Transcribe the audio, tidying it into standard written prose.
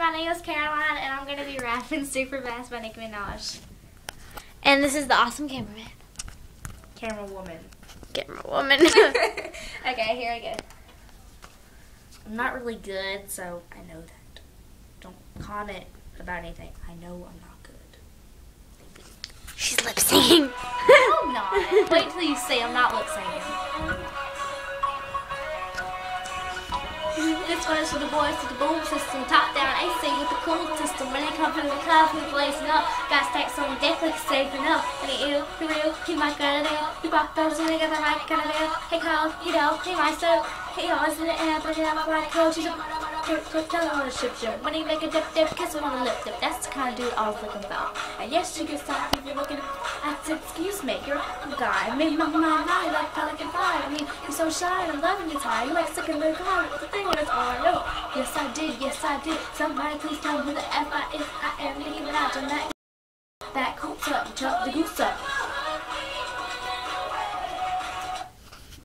my name is Caroline, and I'm going to be rapping Super Fast by Nicki Minaj. And this is the awesome cameraman. Camera woman. Camera woman. Okay, here I go. I'm not really good, so I know that. Don't comment about anything. I know I'm not good. She's lip singing. No, I'm not. Wait till you see I'm not lip singing. This one is for the boys with the boom system, top down AC with the cool system. When they come from the class, we blazing up. Got stacks on the deck like saving up. And he ill, he real, he might got a deal. He pop those and they got the right kind of deal. He called, he know, he might so. He always in the air, but he up like coach. He's a tell him on a ship. When he make a dip, kiss him on the lip. That's the kind of dude I was looking for. And yes, you can stop if you're looking. I said, excuse me, you're a guy. Made my mind lie like Pelican Fire. I mean, you're so shy and loving your tie. You like sticking the car with the thing on his arm. No, yes I did. Somebody please tell me who the F I is. I am Nicki Minaj and that coops up, jump the goose up.